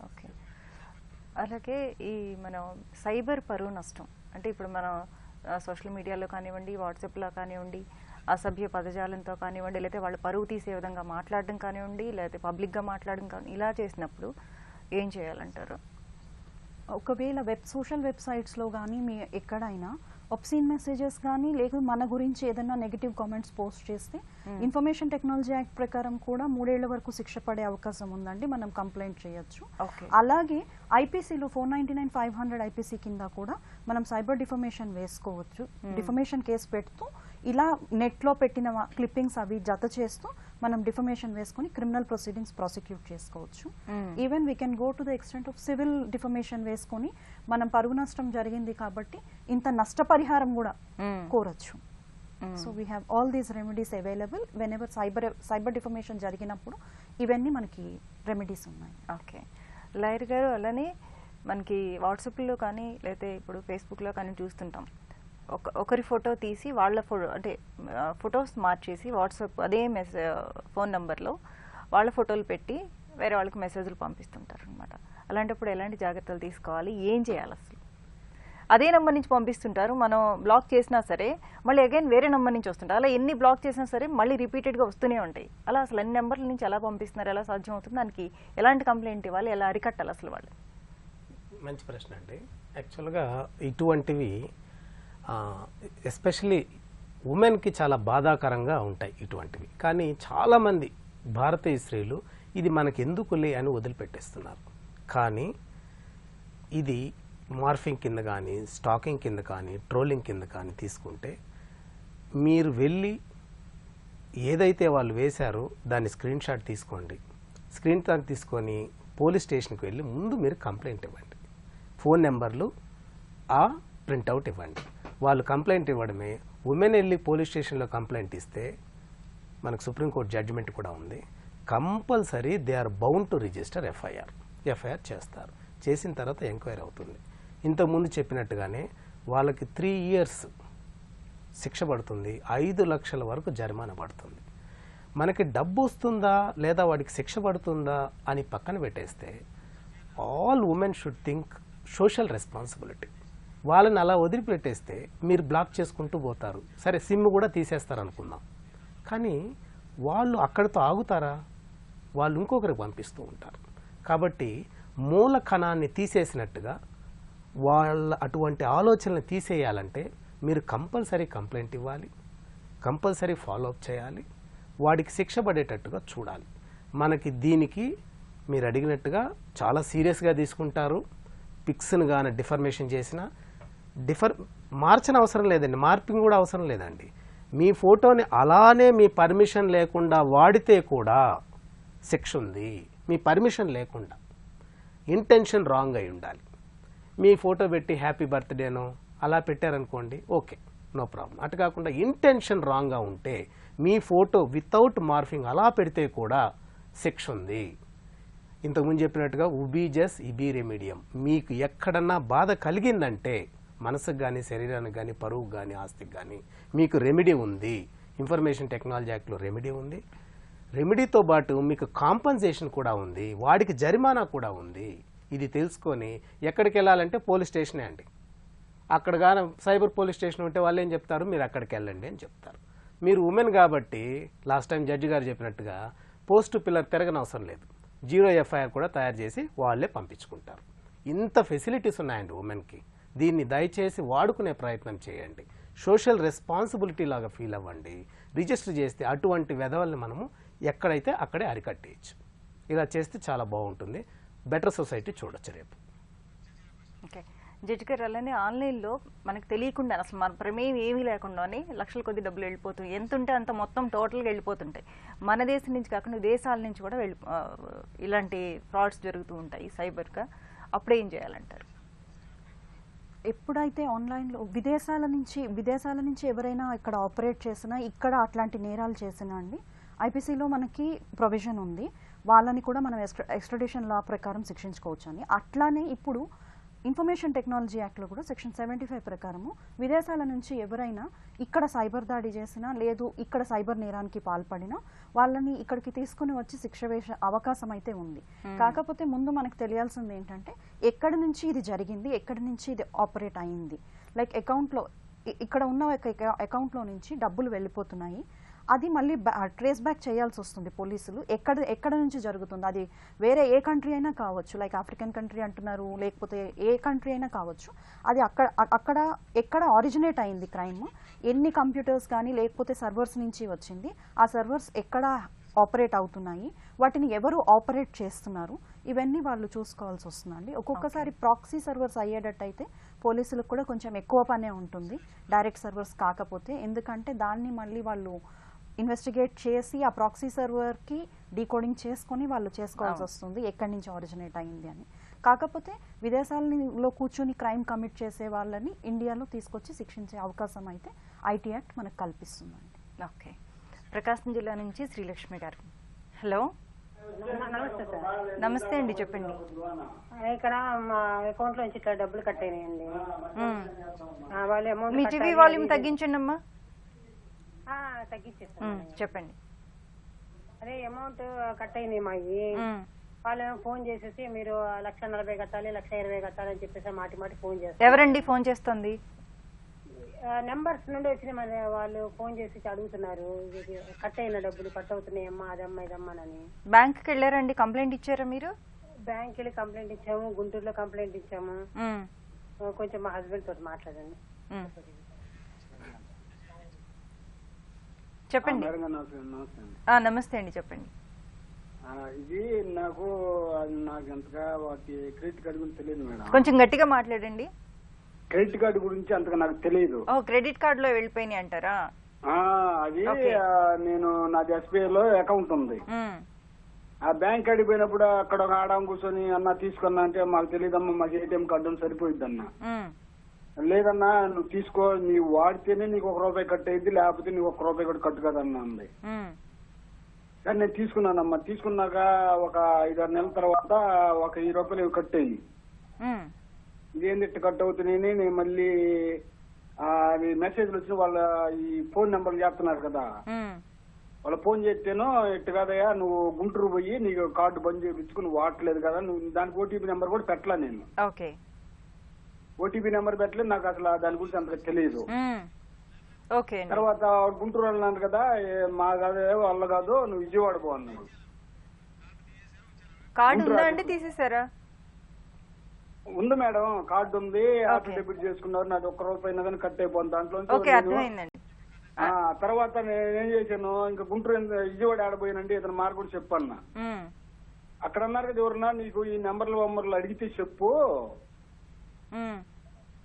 okay. అలాగే ఈ మనం సైబర్ పరువు నష్టం అంటే ఇప్పుడు మనం సోషల్ మీడియాలో కానివ్వండి, వాట్సాప్లో కానివ్వండి, అసభ్య పదజాలంతో కానివ్వండి, లేకపోతే వాళ్ళ పరువు తీసే విధంగా మాట్లాడడం కానివ్వండి, లేకపోతే పబ్లిక్గా మాట్లాడడం కానీ ఇలా చేసినప్పుడు ఏం చేయాలంటారు? ఒకవేళ సోషల్ వెబ్సైట్స్లో కానీ మీ ఎక్కడైనా ఒబ్సీన్ మెసేజెస్ కానీ లేక మన గురించి ఏదైనా నెగిటివ్ కామెంట్స్ పోస్ట్ చేస్తే ఇన్ఫర్మేషన్ టెక్నాలజీ యాక్ట్ ప్రకారం కూడా 3 ఏళ్ల వరకు శిక్ష పడే అవకాశం ఉందండి. మనం కంప్లైంట్ చేయొచ్చు. అలాగే ఐపీసీలో 499, 500 ఐపీసీ కింద కూడా మనం సైబర్ డిఫమేషన్ వేసుకోవచ్చు. డిఫమేషన్ కేసు పెడుతూ ఇలా నెట్లో పెట్టిన క్లిప్పింగ్స్ అవి జత చేస్తూ మనం డిఫమేషన్ వేసుకుని క్రిమినల్ ప్రొసీడింగ్స్ ప్రాసిక్యూట్ చేసుకోవచ్చు. Even we can go to the extent of civil defamation వేసుకుని మనం పరువు నష్టం జరిగింది కాబట్టి ఇంత నష్టపరిహారం కూడా కోరచ్చు. So we have all these remedies available whenever cyber defamation జరిగినప్పుడు ఇవన్నీ మనకి రెమెడీస్ ఉన్నాయి. ఓకే లాయర్ గారు, అలానే మనకి వాట్సాప్లో కానీ లేకపోతే ఇప్పుడు ఫేస్బుక్లో కానీ చూస్తుంటాం, ఒకరి ఫోటో తీసి వాళ్ళ ఫోటో అంటే ఫొటోస్ మార్చేసి వాట్సాప్ అదే ఫోన్ నెంబర్లో వాళ్ళ ఫోటోలు పెట్టి వేరే వాళ్ళకి మెసేజ్లు పంపిస్తుంటారు అనమాట. అలాంటప్పుడు ఎలాంటి జాగ్రత్తలు తీసుకోవాలి, ఏం చేయాలి? అసలు అదే నెంబర్ నుంచి పంపిస్తుంటారు, మనం బ్లాక్ చేసినా సరే మళ్ళీ అగైన్ వేరే నెంబర్ నుంచి వస్తుంటారు. అలా ఎన్ని బ్లాక్ చేసినా సరే మళ్ళీ రిపీటెడ్గా వస్తూనే ఉంటాయి. అలా అసలు అన్ని నెంబర్ల నుంచి ఎలా పంపిస్తున్నారు, ఎలా సాధ్యం అవుతుంది, దానికి ఎలాంటి కంప్లైంట్ ఇవ్వాలి, ఎలా అరికట్టాలి అసలు వాళ్ళు? మంచి ప్రశ్న అండి. యాక్చువల్గా ఇటువంటివి ఎస్పెషలీ ఉమెన్కి చాలా బాధాకరంగా ఉంటాయి ఇటువంటివి. కానీ చాలామంది భారతీయ స్త్రీలు ఇది మనకి ఎందుకులే అని వదిలిపెట్టేస్తున్నారు. కానీ ఇది మార్ఫింగ్ కింద కానీ, స్టాకింగ్ కింద కానీ, ట్రోలింగ్ కింద కానీ తీసుకుంటే మీరు వెళ్ళి ఏదైతే వాళ్ళు వేశారో దాన్ని స్క్రీన్ షాట్ తీసుకోండి. స్క్రీన్ షాట్ తీసుకొని పోలీస్ స్టేషన్కి వెళ్ళి ముందు మీరు కంప్లైంట్ ఇవ్వండి. ఫోన్ నెంబర్లు ప్రింట్అవుట్ ఇవ్వండి. వాళ్ళు కంప్లైంట్ ఇవ్వడమే. ఉమెన్ వెళ్ళి పోలీస్ స్టేషన్లో కంప్లైంట్ ఇస్తే మనకు సుప్రీంకోర్టు జడ్జిమెంట్ కూడా ఉంది, compulsory they are bound to register FIR చేస్తారు. చేసిన తర్వాత ఎంక్వైరీ అవుతుంది. ఇంతకుముందు చెప్పినట్టుగానే వాళ్ళకి 3 years శిక్ష పడుతుంది, 5 లక్షల వరకు జరిమానా పడుతుంది. మనకి డబ్బు వస్తుందా లేదా వాడికి శిక్ష పడుతుందా అని పక్కన పెట్టేస్తే all women should think social responsibility. వాళ్ళని అలా వదిలిపెట్టేస్తే మీరు బ్లాక్ చేసుకుంటూ పోతారు. సరే సిమ్ కూడా తీసేస్తారు అనుకుందాం, కానీ వాళ్ళు అక్కడితో ఆగుతారా? వాళ్ళు ఇంకొకరికి పంపిస్తూ ఉంటారు. కాబట్టి మూల కణాన్ని తీసేసినట్టుగా వాళ్ళ అటువంటి ఆలోచనలు తీసేయాలంటే మీరు కంపల్సరీ కంప్లైంట్ ఇవ్వాలి, కంపల్సరీ ఫాలోఅప్ చేయాలి, వాడికి శిక్ష పడేటట్టుగా చూడాలి. మనకి దీనికి మీరు అడిగినట్టుగా చాలా సీరియస్గా తీసుకుంటారు. పిక్స్ను కానీ డిఫర్మేషన్ చేసినా మార్చని అవసరం లేదండి, మార్పింగ్ కూడా అవసరం లేదండి. మీ ఫోటోని అలానే మీ పర్మిషన్ లేకుండా వాడితే కూడా శిక్ష ఉంది. మీ పర్మిషన్ లేకుండా ఇంటెన్షన్ రాంగ్ అయి ఉండాలి. మీ ఫోటో పెట్టి హ్యాపీ బర్త్డేనో అలా పెట్టారనుకోండి, ఓకే, నో ప్రాబ్లం. అటు కాకుండా ఇంటెన్షన్ రాంగ్గా ఉంటే మీ ఫోటో వితౌట్ మార్ఫింగ్ అలా పెడితే కూడా శిక్ష ఉంది. ఇంతకుముందు చెప్పినట్టుగా ఉబీజస్ ఇబీ రెమిడియం. మీకు ఎక్కడన్నా బాధ కలిగిందంటే మనసుకు కానీ, శరీరానికి కానీ, పరువుకు కానీ, ఆస్తికి కానీ మీకు రెమెడీ ఉంది. ఇన్ఫర్మేషన్ టెక్నాలజీ యాక్ట్లో రెమెడీ ఉంది. రెమెడీతో పాటు మీకు కాంపన్సేషన్ కూడా ఉంది, వాడికి జరిమానా కూడా ఉంది. ఇది తెలుసుకొని ఎక్కడికి వెళ్ళాలంటే పోలీస్ స్టేషనే అండి. అక్కడ కానీ సైబర్ పోలీస్ స్టేషన్ ఉంటే వాళ్ళు ఏం చెప్తారు, మీరు అక్కడికి వెళ్ళండి అని చెప్తారు. మీరు ఉమెన్ కాబట్టి లాస్ట్ టైం జడ్జి గారు చెప్పినట్టుగా పోస్ట్ పిల్లర్ తిరగనవసరం లేదు, 0 FIR కూడా తయారు చేసి వాళ్ళే పంపించుకుంటారు. ఇంత ఫెసిలిటీస్ ఉన్నాయండి ఉమెన్కి. దీన్ని దయచేసి వాడుకునే ప్రయత్నం చేయండి. సోషల్ రెస్పాన్సిబిలిటీ లాగా ఫీల్ అవ్వండి. రిజిస్టర్ చేస్తే అటువంటి వెధవల్ని మనము ఎక్కడైతే అక్కడే అరికట్టేయచ్చు. ఇలా చేస్తే చాలా బాగుంటుంది. బెటర్ సొసైటీ చూడొచ్చు రేపు. ఓకే జడ్జి గారు, అలానే ఆన్లైన్లో మనకు తెలియకుండా అసలు మన ప్రమేయం ఏమీ లేకుండానే లక్షల కొద్ది డబ్బులు వెళ్ళిపోతుంది. ఎంత ఉంటే అంత మొత్తం టోటల్గా వెళ్ళిపోతుంటాయి. మన దేశం నుంచి కాకుండా దేశాల నుంచి కూడా ఇలాంటి ఫ్రాడ్స్ జరుగుతూ ఉంటాయి సైబర్గా. అప్పుడు ఏం చేయాలంటారు? ఎప్పుడైతే ఆన్లైన్లో విదేశాల నుంచి ఎవరైనా ఇక్కడ ఆపరేట్ చేసినా, ఇక్కడ అట్లాంటి నేరాలు చేసినా అండి, ఐపీసీలో మనకి ప్రొవిజన్ ఉంది, వాళ్ళని కూడా మనం ఎక్స్ట్రాడిషన్ లా ప్రకారం శిక్షించుకోవచ్చు అని. అట్లానే ఇప్పుడు ఇన్ఫర్మేషన్ టెక్నాలజీ యాక్ట్లో కూడా సెక్షన్ 75 ప్రకారము విదేశాల నుంచి ఎవరైనా ఇక్కడ సైబర్ దాడి చేసినా, లేదు ఇక్కడ సైబర్ నేరానికి పాల్పడినా వాళ్ళని ఇక్కడికి తీసుకుని వచ్చి శిక్ష వేసే అవకాశం అయితే ఉంది. కాకపోతే ముందు మనకు తెలియాల్సింది ఏంటంటే ఎక్కడి నుంచి ఇది జరిగింది, ఎక్కడి నుంచి ఇది ఆపరేట్ అయింది. లైక్ అకౌంట్లో ఇక్కడ ఉన్న అకౌంట్లో నుంచి డబ్బులు వెళ్ళిపోతున్నాయి, అది మళ్ళీ ట్రేస్ బ్యాక్ చేయాల్సి వస్తుంది పోలీసులు. ఎక్కడ నుంచి జరుగుతుంది, అది వేరే ఏ కంట్రీ అయినా కావచ్చు, లైక్ ఆఫ్రికన్ కంట్రీ అంటున్నారు, లేకపోతే ఏ కంట్రీ అయినా కావచ్చు. అది ఎక్కడ ఆరిజినేట్ అయింది క్రైమ్, ఎన్ని కంప్యూటర్స్ కానీ లేకపోతే సర్వర్స్ నుంచి వచ్చింది, ఆ సర్వర్స్ ఎక్కడ ఆపరేట్ అవుతున్నాయి, వాటిని ఎవరు ఆపరేట్ చేస్తున్నారు, ఇవన్నీ వాళ్ళు చూసుకోవాల్సి వస్తుందండి. ఒక్కొక్కసారి ప్రాక్సీ సర్వర్స్ అయ్యేటట్టయితే పోలీసులకు కూడా కొంచెం ఎక్కువ పనే ఉంటుంది డైరెక్ట్ సర్వర్స్ కాకపోతే. ఎందుకంటే దాన్ని మళ్ళీ వాళ్ళు ఇన్వెస్టిగేట్ చేసి ఆ ప్రాక్సీ సర్వర్కి డీకోడింగ్ చేసుకొని వాళ్ళు చేసుకోవాల్సి వస్తుంది ఎక్కడి నుంచి ఆరిజినేట్ అయింది అని. కాకపోతే విదేశాలలో కూర్చొని క్రైమ్ కమిట్ చేసే వాళ్ళని ఇండియాలో తీసుకొచ్చి శిక్షించే అవకాశం అయితే ఐటీ యాక్ట్ మనకు కల్పిస్తుందండి. ఓకే, ప్రకాశం జిల్లా నుంచి శ్రీలక్ష్మి గారు. హలో, నమస్తే సార్. నమస్తే అండి, చెప్పండి. ఇక్కడ మా అకౌంట్ లో నుంచి ఇట్లా డబ్బులు కట్ అయినాయండి. వాళ్ళు అమౌంట్ మీ టీవీ వాల్యూమ్ తగ్గించండి అమ్మా. తగ్గించేస్తాను, చెప్పండి. అదే అమౌంట్ కట్ అయినాయి మావి. వాళ్ళు ఫోన్ చేసేసి మీరు 1,40,000 కట్టాలి, 1,20,000 కట్టాలి అని చెప్పేసి మాటి ఫోన్ చేస్తారు. ఎవరండి ఫోన్ చేస్తుంది? నెంబర్స్ నుండి వచ్చిన మరి వాళ్ళు ఫోన్ చేసి అడుగుతున్నారు, కట్ అయిన డబ్బులు కట్ అవుతున్నాయమ్మా, అదమ్మా ఇదమ్మానని. బ్యాంక్కి వెళ్ళారండి, కంప్లైంట్ ఇచ్చారా మీరు? బ్యాంక్ వెళ్ళి కంప్లైంట్ ఇచ్చాము, గుంటూరులో కంప్లైంట్ ఇచ్చాము. కొంచెం మా హస్బెండ్ తోటి మాట్లాడండి. చెప్పండి. నమస్తే అండి, చెప్పండి. ఇది నాకు ఎంతగా వాటి క్రెడిట్ కార్డు గురించి తెలియదు మేడం. కొంచెం గట్టిగా మాట్లాడండి. క్రెడిట్ కార్డు గురించి అంతగా నాకు తెలియదు. క్రెడిట్ కార్డు లో వెళ్ళిపోయినాయి అంటారా? అది నేను నాది SBI లో అకౌంట్ ఉంది. ఆ బ్యాంక్ కాడికి పోయినప్పుడు అక్కడ ఒక ఆడాం కూర్చొని అన్న తీసుకున్నా అంటే మాకు తెలియదమ్మా, మాకు ATM కార్డు సరిపోయిద్ది అన్న. లేదన్నా నువ్వు తీసుకో, నీవు వాడితేనే నీకు ₹1 కట్ అయ్యింది, లేకపోతే నీకు ₹1 కూడా కట్టు కదన్నా అంది. కానీ నేను తీసుకున్నానమ్మా. తీసుకున్నాక ఒక 5-6 నెలల తర్వాత ఒక ₹1000 కట్ అయింది. ఇదేంటి ఇట్ట కట్ అవుతున్నాయి, నేను మళ్ళీ మెసేజ్లు వచ్చిన వాళ్ళ ఈ ఫోన్ నెంబర్లు చెప్తున్నారు కదా, వాళ్ళ ఫోన్ చేస్తేనో ఇట్టు కాదయ్యా నువ్వు గుంటూరు పోయి నీకు కార్డు బంద్ చేయించుకుని వాడలేదు కదా, నువ్వు దానికి ఓటీపీ నెంబర్ కూడా పెట్టలా. నేను ఓటీపీ నెంబర్ పెట్టలేదు, నాకు అసలు దాని గురించి అంతగా తెలియదు. తర్వాత గుంటూరు వెళ్ళినాను కదా, మా కాదు వాళ్ళ కాదు, నువ్వు విజయవాడ పో అన్నాడు. తీసేసారా? ఉంది మేడం, కార్డు ఉంది, ఆటో డెబిట్ చేసుకున్నారు, నాది ₹1 కానీ కట్ అయిపోయింది దాంట్లో. తర్వాత నేనేం చేశాను, ఇంకా గుంటూరు విజయవాడ ఆడపోయానండి, ఇతను మార్గం చెప్పన్నా. అక్కడ అన్నారు కదా ఎవరన్నా నీకు ఈ నెంబర్లు అడిగితే చెప్పు,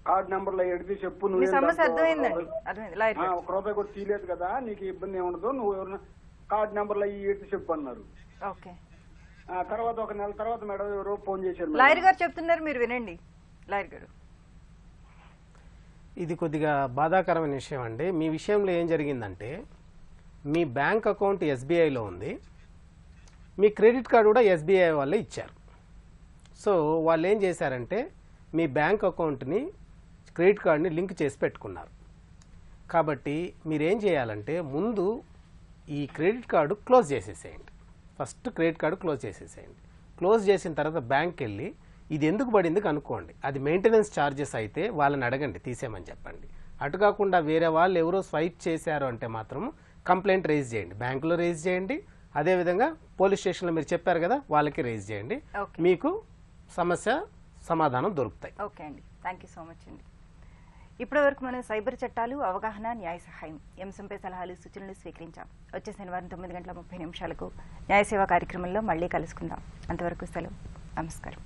కార్డు నెంబర్లు అడిగితే చెప్పు, నువ్వు ₹1 కూడా తీయలేదు కదా, నీకు ఇబ్బంది ఏముండదు, నువ్వు ఎవరన్నా కార్డు నెంబర్లు అవి ఎడితే చెప్పు అన్నారు. తర్వాత ఒక నెల తర్వాత మేడం ఎవరో ఫోన్ చేశారు. లాయర్ గారు చెప్తున్నారు, మీరు వినండి. లాయర్ గారు, ఇది కొద్దిగా బాధాకరమైన విషయం అండి. మీ విషయంలో ఏం జరిగిందంటే మీ బ్యాంక్ అకౌంట్ ఎస్బీఐలో ఉంది, మీ క్రెడిట్ కార్డు కూడా ఎస్బీఐ వాళ్ళే ఇచ్చారు. సో వాళ్ళు ఏం చేశారంటే మీ బ్యాంక్ అకౌంట్ని క్రెడిట్ కార్డుని లింక్ చేసి పెట్టుకున్నారు. కాబట్టి మీరేం చేయాలంటే ముందు ఈ క్రెడిట్ కార్డు క్లోజ్ చేసేసేయండి. ఫస్ట్ క్రెడిట్ కార్డు క్లోజ్ చేసేసేయండి. క్లోజ్ చేసిన తర్వాత బ్యాంక్కి వెళ్ళి ఇది ఎందుకు పడింది కనుక్కోండి. అది మెయింటెనెన్స్ ఛార్జెస్ అయితే వాళ్ళని అడగండి, తీసేయమని చెప్పండి. అటు కాకుండా వేరే వాళ్ళు ఎవరో స్వైప్ చేశారు అంటే మాత్రం కంప్లైంట్ రైజ్ చేయండి, బ్యాంకులో రైజ్ చేయండి, అదేవిధంగా పోలీస్ స్టేషన్లో మీరు చెప్పారు కదా వాళ్ళకి రైజ్ చేయండి. మీకు సమస్య సమాధానం దొరుకుతాయి. ఓకే అండి, థ్యాంక్ యూ సో మచ్ అండి. ఇప్పటి వరకు మనం సైబర్ చట్టాలు, అవగాహన, న్యాయ సహాయం అంశంపై సలహాలు, సూచనలు స్వీకరించాం. వచ్చే శనివారం 9:30 న్యాయ సేవా కార్యక్రమంలో మళ్ళీ కలుసుకుందాం. అంతవరకు సెలవు. నమస్కారం.